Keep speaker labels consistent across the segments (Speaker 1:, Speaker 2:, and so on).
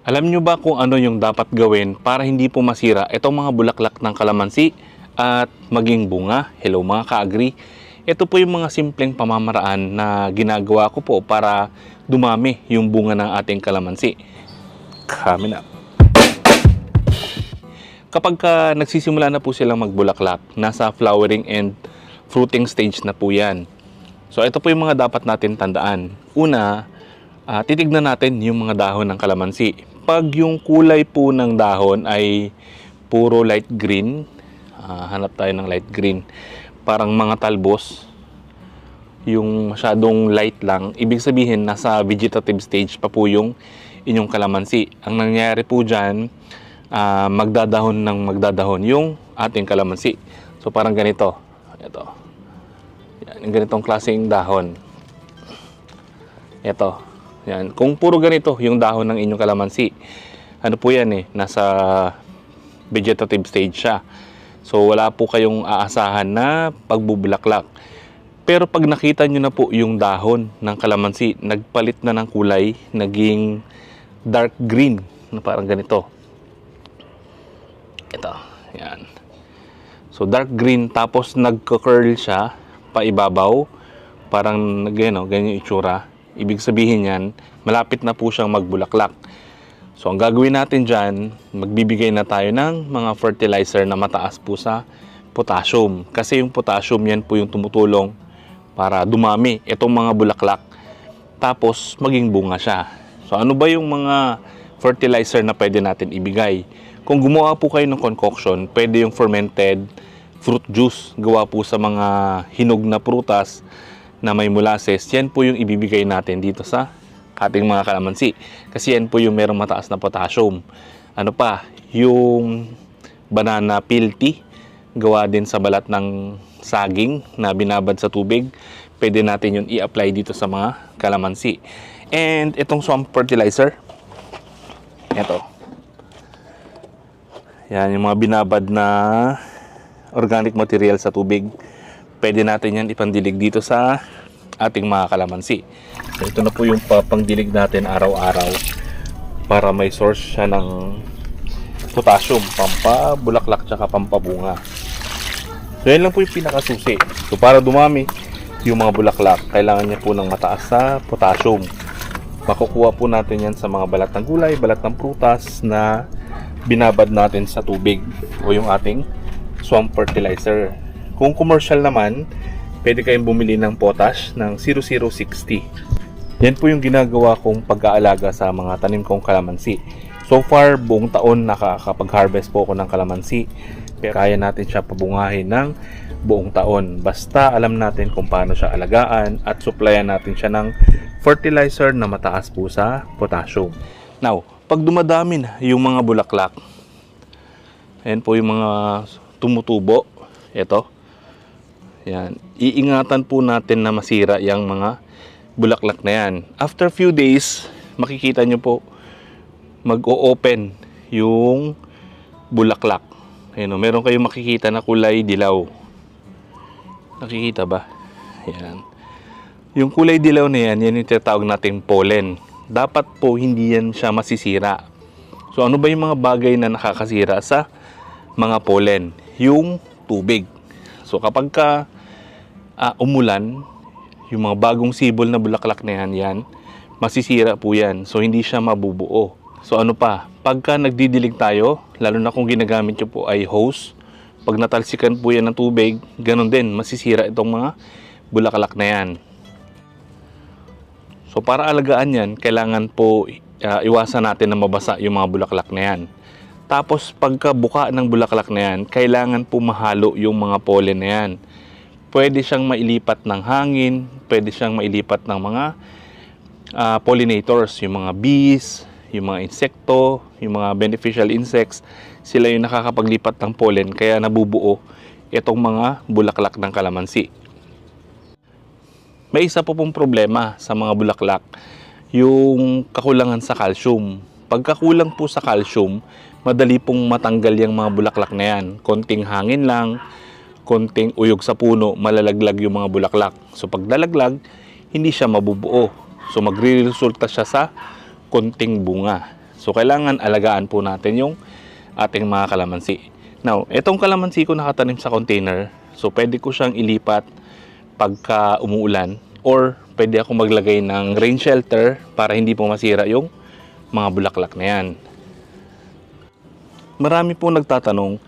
Speaker 1: Alam nyo ba kung ano yung dapat gawin para hindi po masira itong mga bulaklak ng kalamansi at maging bunga? Hello mga ka-agri. Ito po yung mga simpleng pamamaraan na ginagawa ko po para dumami yung bunga ng ating kalamansi. Coming up. Kapag nagsisimula na po silang magbulaklak, nasa flowering and fruiting stage na po yan. So ito po yung mga dapat natin tandaan. Una, titignan natin yung mga dahon ng kalamansi. Pag yung kulay po ng dahon ay puro light green, hanap tayo ng light green, parang mga talbos, yung masyadong light lang, ibig sabihin nasa vegetative stage pa po yung inyong kalamansi. Ang nangyayari po dyan, magdadahon yung ating kalamansi. So parang ganito, ito, yan, yung ganitong klaseng dahon. Ito. Yan. Kung puro ganito yung dahon ng inyong kalamansi, ano po yan nasa vegetative stage siya. So wala po kayong aasahan na pagbubulaklak. Pero pag nakita nyo na po yung dahon ng kalamansi, nagpalit na ng kulay, naging dark green, na parang ganito. Ito. Yan. So dark green, tapos nagka-curl siya paibabaw, parang ganyan yung itsura. Ibig sabihin yan, malapit na po siyang magbulaklak. So ang gagawin natin dyan, magbibigay na tayo ng mga fertilizer na mataas po sa potassium. Kasi yung potassium yan po yung tumutulong para dumami itong mga bulaklak. Tapos maging bunga siya. So ano ba yung mga fertilizer na pwede natin ibigay? Kung gumawa po kayo ng concoction, pwede yung fermented fruit juice. Gawa po sa mga hinog na prutas na may molasses, yan po yung ibibigay natin dito sa ating mga kalamansi. Kasi yan po yung merong mataas na potassium. Ano pa? Yung banana peel tea, gawa din sa balat ng saging na binabad sa tubig. Pwede natin yun i-apply dito sa mga kalamansi. And itong swamp fertilizer, ito. Yan, yung mga binabad na organic material sa tubig. Pwede natin yan ipandilig dito sa ating mga kalamansi. So ito na po yung papangdilig natin araw-araw para may source siya ng potassium, pampabulaklak tsaka pampabunga. So yan lang po yung pinakasusi. So para dumami yung mga bulaklak, kailangan niya po ng mataas sa potassium. Makukuha po natin yan sa mga balat ng gulay, balat ng prutas na binabad natin sa tubig o yung ating swamp fertilizer. Kung commercial naman, pwede kayong bumili ng potash ng 0060. Yan po yung ginagawa kong pag-aalaga sa mga tanim kong kalamansi. So far, buong taon nakakapag-harvest po ako ng kalamansi. Pero kaya natin siya pabungahin ng buong taon. Basta alam natin kung paano siya alagaan at supplyan natin siya ng fertilizer na mataas po sa potassium. Now, pag dumadami na yung mga bulaklak, ayan po yung mga tumutubo. Ito. Yan. Iingatan po natin na masira yung mga bulaklak na yan. After few days, makikita nyo po, mag-o-open yung bulaklak. Ayan, meron kayong makikita na kulay dilaw. Nakikita ba? Yan. Yung kulay dilaw na yan, yan yung tinatawag nating pollen. Dapat po hindi yan siya masisira. So ano ba yung mga bagay na nakakasira sa mga pollen? Yung tubig. So kapag umulan, yung mga bagong sibol na bulaklak na yan, masisira po yan. So hindi siya mabubuo. So ano pa, pagka nagdidilig tayo, lalo na kung ginagamit nyo po ay hose, pag natalsikan po yan ng tubig, ganun din, masisira itong mga bulaklak na yan. So para alagaan yan, kailangan po iwasan natin na mabasa yung mga bulaklak na yan. Tapos pagka buka ng bulaklak na yan, kailangan po mahalo yung mga pollen na yan. Pwede siyang mailipat ng hangin, pwede siyang mailipat ng mga pollinators, yung mga bees, yung mga insekto, yung mga beneficial insects. Sila yung nakakapaglipat ng pollen, kaya nabubuo itong mga bulaklak ng kalamansi. May isa po pong problema sa mga bulaklak, yung kakulangan sa calcium. Pagkakulang po sa calcium, madali pong matanggal yung mga bulaklak na yan. Konting hangin lang, konting uyog sa puno, malalaglag yung mga bulaklak. So pag nalaglag, hindi siya mabubuo. So magre-resulta siya sa konting bunga. So kailangan alagaan po natin yung ating mga kalamansi. Now, itong kalamansi ko nakatanim sa container, so pwede ko siyang ilipat pagka umuulan, or pwede ako maglagay ng rain shelter para hindi po masira yung mga bulaklak na yan. Marami po nagtatanong,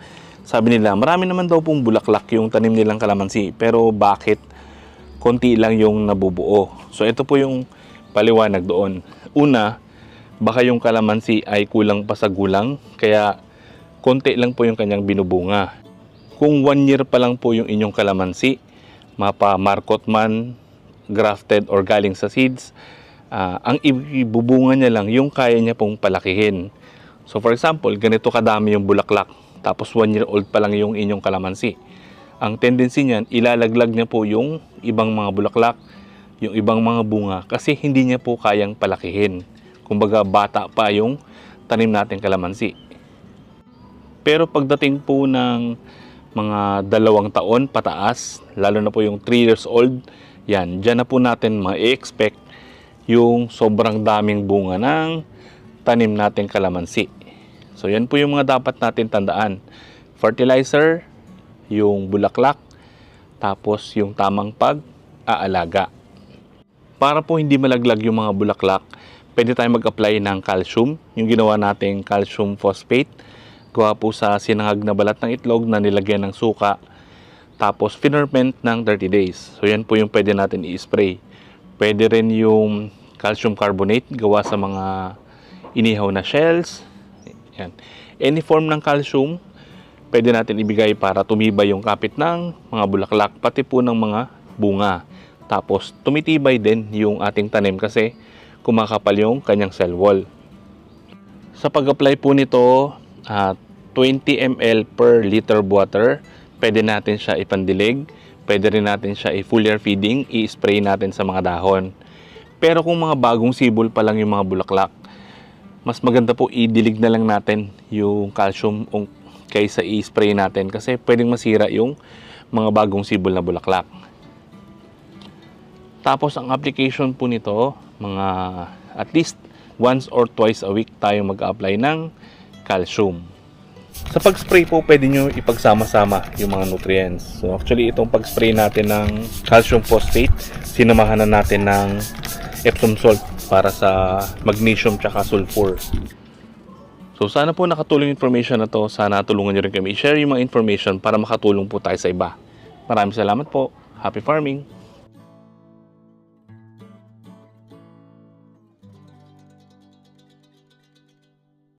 Speaker 1: sabi nila, marami naman daw pong bulaklak yung tanim nilang kalamansi, pero bakit konti lang yung nabubuo? So ito po yung paliwanag doon. Una, baka yung kalamansi ay kulang pa sa gulang, kaya konti lang po yung kanyang binubunga. Kung 1 year pa lang po yung inyong kalamansi, mapa-markot man, grafted or galing sa seeds, ang ibubunga niya lang yung kaya niya pong palakihin. So for example, ganito kadami yung bulaklak, tapos 1 year old pa lang yung inyong kalamansi. Ang tendency niyan, ilalaglag niya po yung ibang mga bulaklak, yung ibang mga bunga, kasi hindi niya po kayang palakihin. Kumbaga bata pa yung tanim natin kalamansi. Pero pagdating po ng mga 2 taon pataas, lalo na po yung 3 years old, yan, dyan na po natin ma-expect yung sobrang daming bunga ng tanim natin kalamansi. So yan po yung mga dapat natin tandaan. Fertilizer, yung bulaklak, tapos yung tamang pag-aalaga. Para po hindi malaglag yung mga bulaklak, pwede tayo mag-apply ng calcium, yung ginawa nating calcium phosphate. Gawa po sa sinangag na balat ng itlog na nilagyan ng suka, tapos finerment ng 30 days. So yan po yung pwede natin i-spray. Pwede rin yung calcium carbonate gawa sa mga inihaw na shells. Yan. Any form ng calcium pwede natin ibigay para tumibay yung kapit ng mga bulaklak, pati po ng mga bunga. Tapos tumitibay din yung ating tanim kasi kumakapal yung kanyang cell wall. Sa pag-apply po nito, 20 ml per liter of water, pwede natin siya ipandilig, pwede rin natin siya i-foliar feeding, i-spray natin sa mga dahon. Pero kung mga bagong sibol pa lang yung mga bulaklak, mas maganda po idilig na lang natin yung calcium kaysa i-spray natin, kasi pwedeng masira yung mga bagong sibol na bulaklak. Tapos ang application po nito, mga at least once or twice a week tayo mag-apply ng calcium. Sa pag-spray po, pwede nyo ipagsama-sama yung mga nutrients. So actually, itong pag-spray natin ng calcium phosphate, sinamahan na natin ng Epsom salt para sa magnesium tsaka sulfur. So sana po nakatulong information na to. Sana tulungan nyo rin kami i-share yung mga information para makatulong po tayo sa iba. Maraming salamat po. Happy farming!